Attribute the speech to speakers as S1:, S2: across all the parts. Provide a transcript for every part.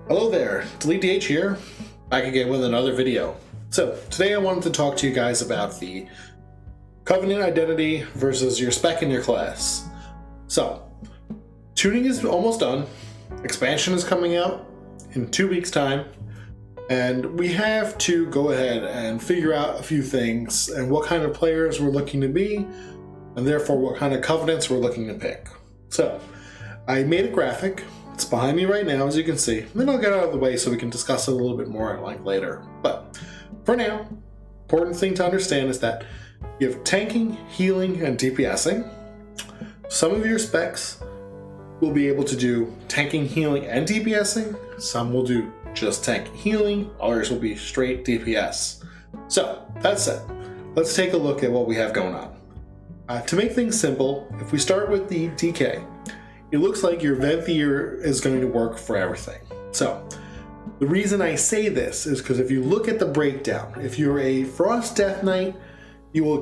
S1: Hello there, Delete DH here, back again with another video. So today I wanted to talk to you guys about the Covenant identity versus your spec in your class. So, tuning is almost done, expansion is coming out in 2 weeks time, and we have to go ahead and figure out a few things and what kind of players we're looking to be, and therefore what kind of covenants we're looking to pick. So, I made a graphic. It's behind me right now, as you can see. And then I'll get out of the way so we can discuss it a little bit more at length later. But for now, important thing to understand is that you have tanking, healing, and DPSing. Some of your specs will be able to do tanking, healing, and DPSing. Some will do just tank healing. Others will be straight DPS. So that said, let's take a look at what we have going on. To make things simple, if we start with the DK, it looks like your Venthyr is going to work for everything. So, the reason I say this is because if you look at the breakdown, if you're a Frost Death Knight,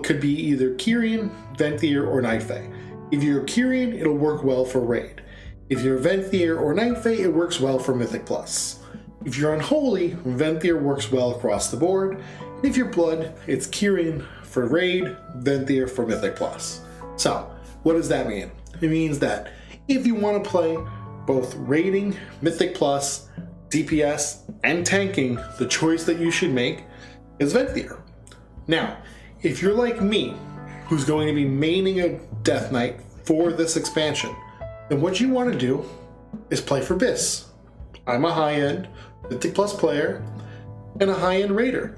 S1: could be either Kyrian, Venthyr, or Night Fae. If you're Kyrian, it'll work well for Raid. If you're Venthyr or Night Fae, it works well for Mythic Plus. If you're Unholy, Venthyr works well across the board. And if you're Blood, it's Kyrian for Raid, Venthyr for Mythic Plus. So, what does that mean? It means that if you want to play both raiding, Mythic Plus, DPS, and tanking, the choice that you should make is Venthyr. Now, if you're like me, who's going to be maining a Death Knight for this expansion, then what you want to do is play for Biss. I'm a high-end Mythic Plus player and a high-end raider.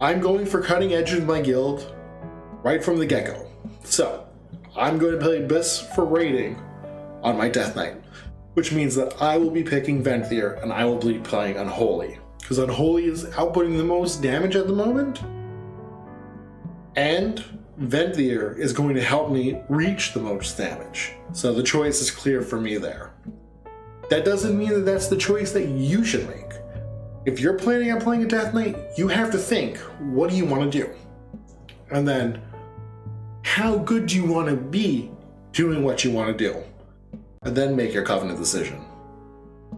S1: I'm going for cutting edge with my guild right from the get-go. So, I'm going to play Biss for raiding on my Death Knight, which means that I will be picking Venthyr and I will be playing Unholy, because Unholy is outputting the most damage at the moment, and Venthyr is going to help me reach the most damage. So the choice is clear for me there. That doesn't mean that that's the choice that you should make. If you're planning on playing a Death Knight, you have to think, what do you want to do? And then, how good do you want to be doing what you want to do? And then make your Covenant decision.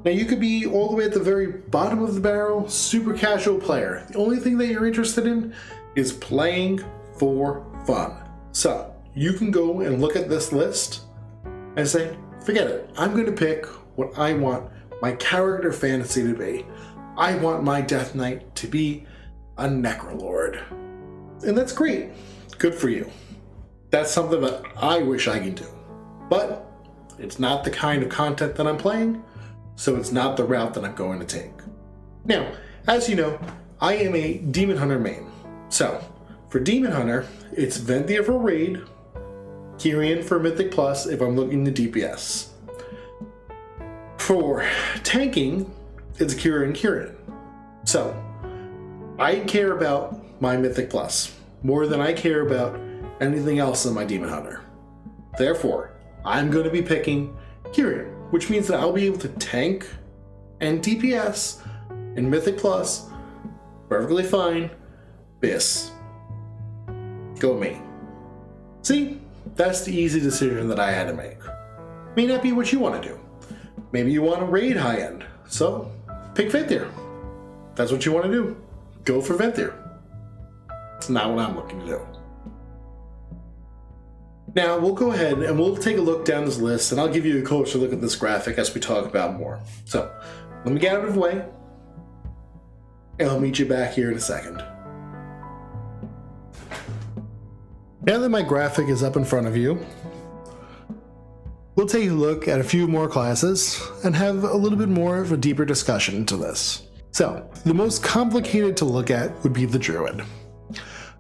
S1: Now you could be all the way at the very bottom of the barrel, super casual player. The only thing that you're interested in is playing for fun. So you can go and look at this list and say, forget it. I'm going to pick what I want my character fantasy to be. I want my Death Knight to be a Necrolord. And that's great. Good for you. That's something that I wish I could do. But it's not the kind of content that I'm playing, so it's not the route that I'm going to take. Now, as you know, I am a Demon Hunter main. So, for Demon Hunter, it's Venthyr for Raid, Kyrian for Mythic Plus if I'm looking to DPS. For tanking, it's Kyrian. So, I care about my Mythic Plus more than I care about anything else in my Demon Hunter. Therefore, I'm going to be picking Kyrian, which means that I'll be able to tank and DPS in Mythic Plus perfectly fine. Biss. Go me. See? That's the easy decision that I had to make. May not be what you want to do. Maybe you want to raid high end, so pick Venthyr. That's what you want to do. Go for Venthyr. It's not what I'm looking to do. Now, we'll go ahead and we'll take a look down this list, and I'll give you a closer look at this graphic as we talk about more. So, let me get out of the way, and I'll meet you back here in a second. Now that my graphic is up in front of you, we'll take a look at a few more classes and have a little bit more of a deeper discussion into this. So, the most complicated to look at would be the Druid.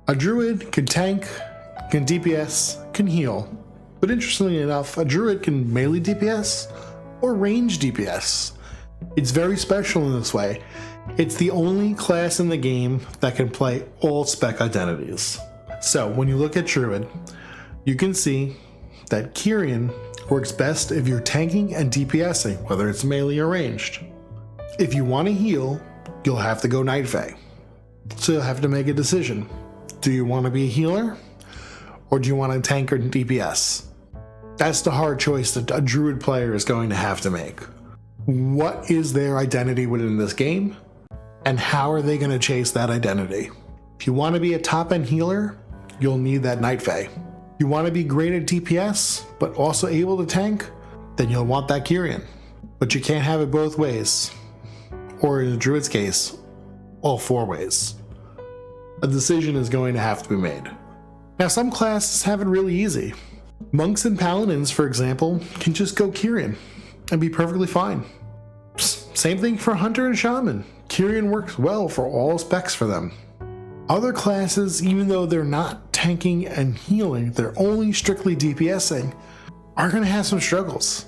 S1: A Druid can tank, can DPS, can heal, but interestingly enough, a Druid can melee DPS or range DPS. It's very special in this way. It's the only class in the game that can play all spec identities. So when you look at Druid, you can see that Kyrian works best if you're tanking and DPSing, whether it's melee or ranged. If you want to heal, you'll have to go Night Fae. So you'll have to make a decision. Do you want to be a healer? Or do you want to tank or DPS? That's the hard choice that a Druid player is going to have to make. what is their identity within this game, and how are they going to chase that identity. If you want to be a top-end healer, you'll need that Night Fae. You want to be great at DPS, but also able to tank, then you'll want that Kyrian. But you can't have it both ways. Or in the Druid's case, all 4 ways. A decision is going to have to be made. Now some classes have it really easy. Monks and Paladins, for example, can just go Kyrian and be perfectly fine. Same thing for Hunter and Shaman. Kyrian works well for all specs for them. Other classes, even though they're not tanking and healing, they're only strictly DPSing, are going to have some struggles.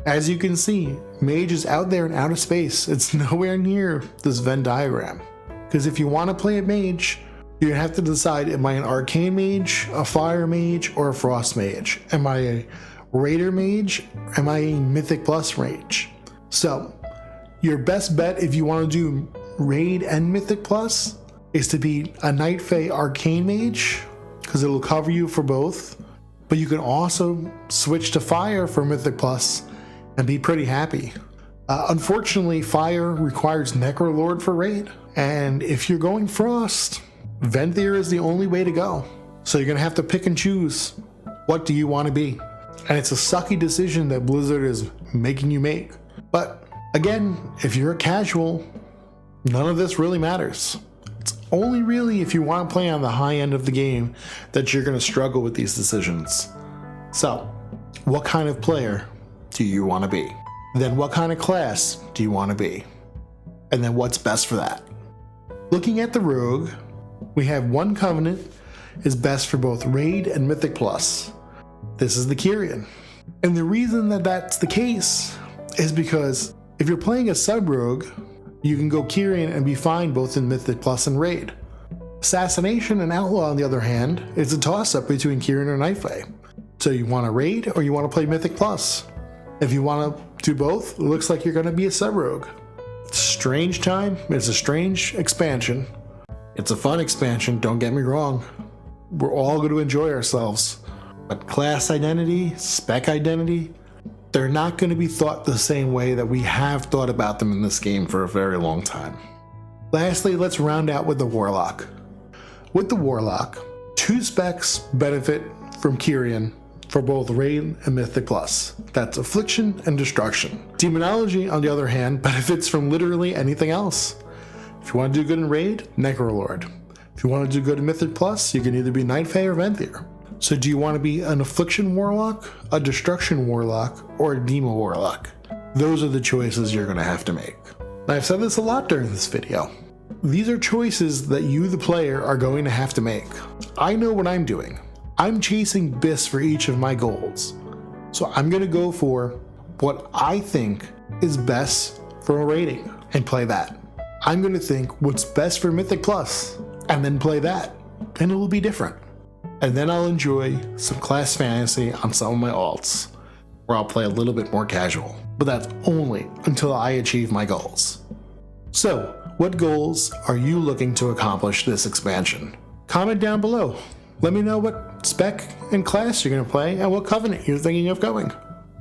S1: As you can see, Mage is out there and out of space. It's nowhere near this Venn diagram. Because if you want to play a Mage, you have to decide, am I an Arcane Mage, a Fire Mage, or a Frost Mage? Am I a Raider Mage? Am I a Mythic Plus Mage? So, your best bet if you want to do Raid and Mythic Plus is to be a Night Fae Arcane Mage, because it'll cover you for both. But you can also switch to Fire for Mythic Plus and be pretty happy. Unfortunately, Fire requires Necrolord for Raid, and if you're going Frost, Venthyr is the only way to go. So you're going to have to pick and choose, what do you want to be? And it's a sucky decision that Blizzard is making you make. But again, if you're a casual, none of this really matters. It's only really if you want to play on the high end of the game that you're going to struggle with these decisions. So, what kind of player do you want to be? Then what kind of class do you want to be? And then what's best for that? Looking at the Rogue, we have one Covenant is best for both Raid and Mythic Plus. This is the Kyrian. And the reason that that's the case is because if you're playing a sub-rogue, you can go Kyrian and be fine both in Mythic Plus and Raid. Assassination and Outlaw, on the other hand, is a toss-up between Kyrian or Night Fae. So you want to Raid or you want to play Mythic Plus? If you want to do both, it looks like you're going to be a sub-rogue. Strange time. It's a strange expansion. It's a fun expansion, don't get me wrong. We're all going to enjoy ourselves. But class identity, spec identity, they're not going to be thought the same way that we have thought about them in this game for a very long time. Lastly, let's round out with the Warlock. With the Warlock, 2 specs benefit from Kyrian for both Raid and Mythic Plus. That's Affliction and Destruction. Demonology, on the other hand, benefits from literally anything else. If you want to do good in Raid, Necrolord. If you want to do good in Mythic Plus, you can either be Night Fae or Venthyr. So do you want to be an Affliction Warlock, a Destruction Warlock, or a Demo Warlock? Those are the choices you're going to have to make. Now, I've said this a lot during this video. These are choices that you, the player, are going to have to make. I know what I'm doing. I'm chasing BIS for each of my goals. So I'm going to go for what I think is best for a rating and play that. I'm going to think what's best for Mythic Plus and then play that. And it will be different. And then I'll enjoy some class fantasy on some of my alts, where I'll play a little bit more casual. But that's only until I achieve my goals. So, what goals are you looking to accomplish this expansion? Comment down below. Let me know what spec and class you're going to play and what covenant you're thinking of going.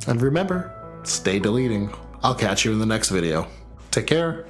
S1: And remember, stay deleting. I'll catch you in the next video. Take care.